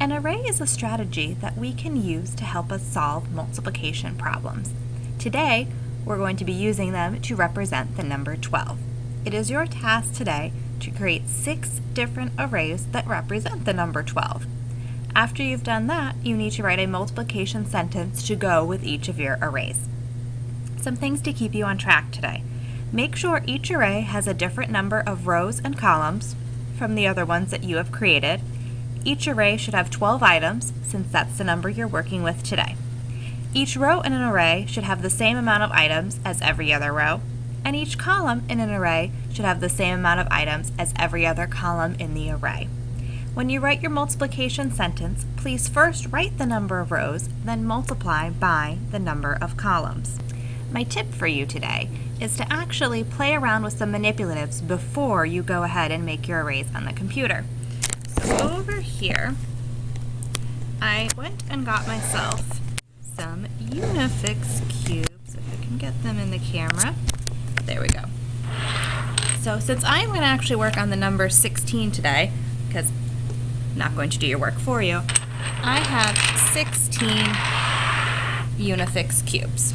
An array is a strategy that we can use to help us solve multiplication problems. Today, we're going to be using them to represent the number 12. It is your task today to create 6 different arrays that represent the number 12. After you've done that, you need to write a multiplication sentence to go with each of your arrays. Some things to keep you on track today. Make sure each array has a different number of rows and columns from the other ones that you have created. Each array should have 12 items, since that's the number you're working with today. Each row in an array should have the same amount of items as every other row, and each column in an array should have the same amount of items as every other column in the array. When you write your multiplication sentence, please first write the number of rows, then multiply by the number of columns. My tip for you today is to actually play around with some manipulatives before you go ahead and make your arrays on the computer. So over here, I went and got myself some Unifix cubes, if I can get them in the camera. There we go. So since I'm going to actually work on the number 16 today, because I'm not going to do your work for you, I have 16 Unifix cubes.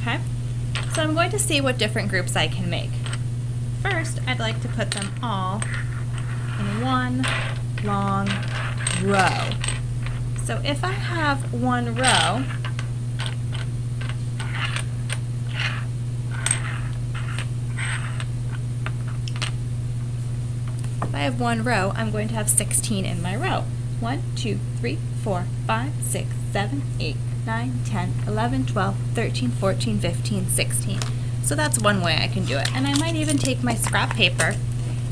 Okay? So I'm going to see what different groups I can make. First, I'd like to put them all in one long row. So if I have one row, I'm going to have 16 in my row. 1, 2, 3, 4, 5, 6, 7, 8, 9, 10, 11, 12, 13, 14, 15, 16. So that's one way I can do it. And I might even take my scrap paper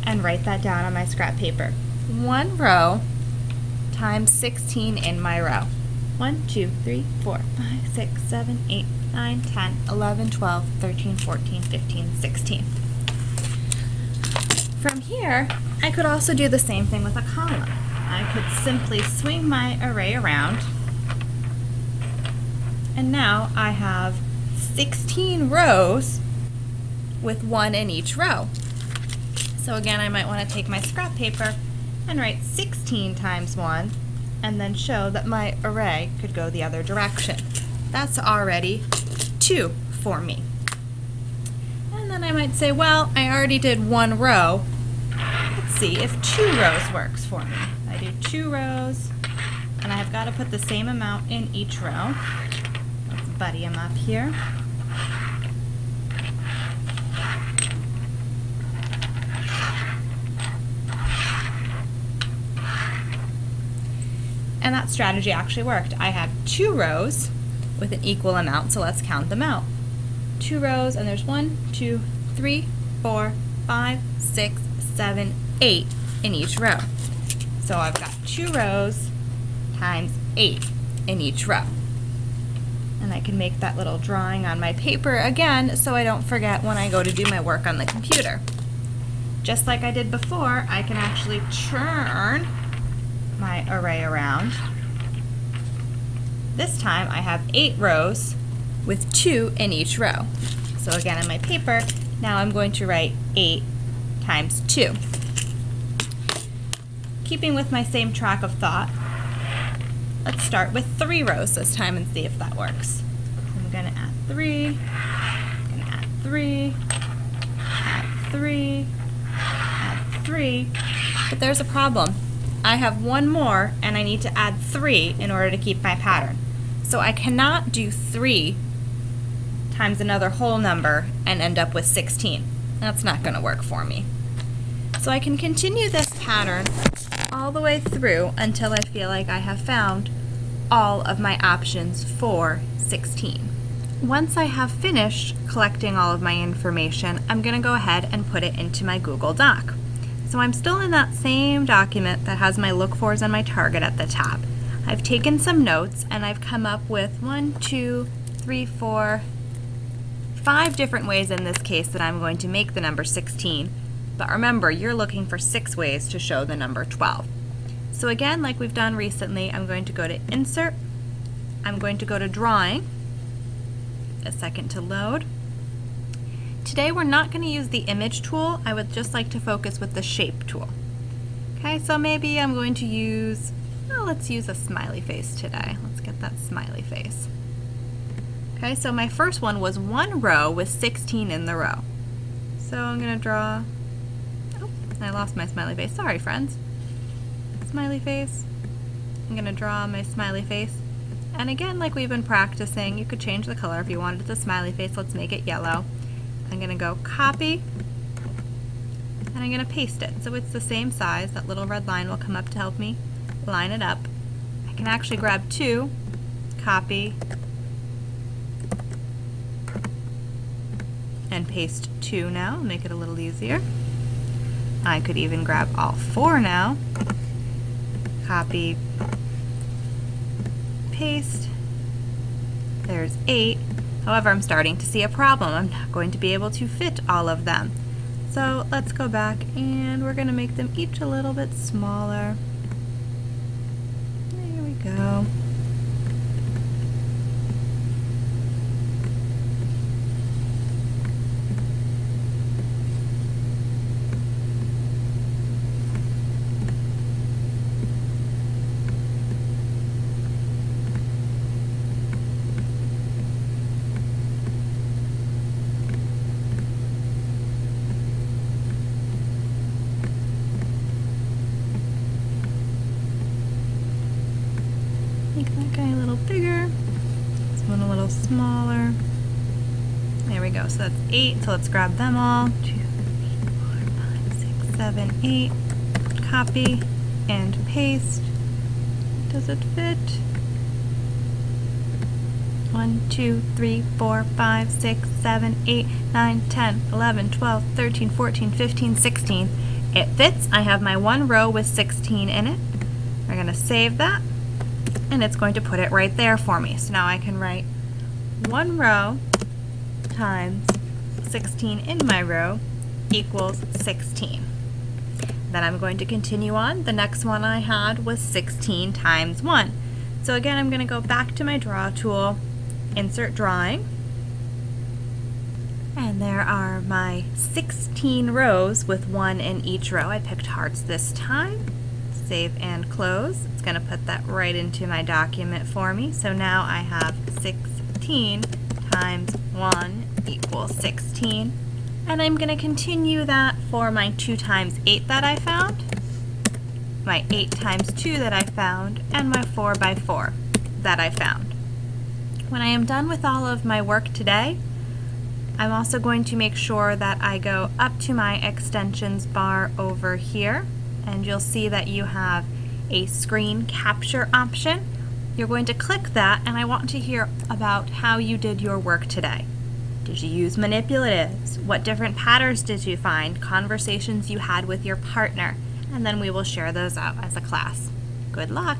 and write that down on my scrap paper. One row times 16 in my row. 1, 2, 3, 4, 5, 6, 7, 8, 9, 10, 11, 12, 13, 14, 15, 16. From here, I could also do the same thing with a column. I could simply swing my array around, and now I have 16 rows with 1 in each row. So again, I might want to take my scrap paper and write 16 times 1, and then show that my array could go the other direction. That's already 2 for me. And then I might say, well, I already did 1 row. Let's see if 2 rows works for me. I do 2 rows, and I've got to put the same amount in each row. Let's buddy them up here. And that strategy actually worked. I have 2 rows with an equal amount, so let's count them out. 2 rows, and there's 1, 2, 3, 4, 5, 6, 7, 8 in each row. So I've got 2 rows times 8 in each row. And I can make that little drawing on my paper again so I don't forget when I go to do my work on the computer. Just like I did before, I can actually turn my array around. This time I have 8 rows with 2 in each row. So again on my paper, now I'm going to write 8 times 2. Keeping with my same track of thought, let's start with 3 rows this time and see if that works. I'm going to add 3, I'm going to add 3, add 3, add 3, but there's a problem. I have 1 more and I need to add 3 in order to keep my pattern. So I cannot do 3 times another whole number and end up with 16. That's not going to work for me. So I can continue this pattern all the way through until I feel like I have found all of my options for 16. Once I have finished collecting all of my information, I'm going to go ahead and put it into my Google Doc. So I'm still in that same document that has my look fors and my target at the top. I've taken some notes and I've come up with 1, 2, 3, 4, 5 different ways in this case that I'm going to make the number 16. But remember, you're looking for 6 ways to show the number 12. So again, like we've done recently, I'm going to go to Insert, I'm going to go to Drawing, a second to load. Today we're not going to use the Image tool, I would just like to focus with the Shape tool. Okay, so maybe I'm going to use, let's use a smiley face today. Let's get that smiley face. Okay, so my first one was one row with 16 in the row. So I'm going to draw, oh, I lost my smiley face. Sorry, friends. Smiley face. I'm going to draw my smiley face. And again, like we've been practicing, you could change the color if you wanted the smiley face. Let's make it yellow. I'm going to go copy, and I'm going to paste it. So it's the same size. That little red line will come up to help me line it up. I can actually grab two, copy, and paste two now, make it a little easier. I could even grab all four now, copy, paste. There's 8. However, I'm starting to see a problem. I'm not going to be able to fit all of them. So let's go back and we're going to make them each a little bit smaller. There we go. Make that guy a little bigger, this one a little smaller. There we go, so that's 8, so let's grab them all. 2, 3, 4, 5, 6, 7, 8. Copy and paste. Does it fit? 1, 2, 3, 4, 5, 6, 7, 8, 9, 10, 11, 12, 13, 14, 15, 16. It fits. I have my one row with 16 in it. We're going to save that, and it's going to put it right there for me. So now I can write one row times 16 in my row equals 16. Then I'm going to continue on. The next one I had was 16 times 1. So again, I'm going to go back to my draw tool, insert drawing, and there are my 16 rows with 1 in each row. I picked hearts this time. Save and close. It's going to put that right into my document for me. So now I have 16 times 1 equals 16. And I'm going to continue that for my 2 times 8 that I found, my 8 times 2 that I found, and my 4 by 4 that I found. When I am done with all of my work today, I'm also going to make sure that I go up to my extensions bar over here, and you'll see that you have a screen capture option. You're going to click that, and I want to hear about how you did your work today. Did you use manipulatives? What different patterns did you find? Conversations you had with your partner? And then we will share those out as a class. Good luck!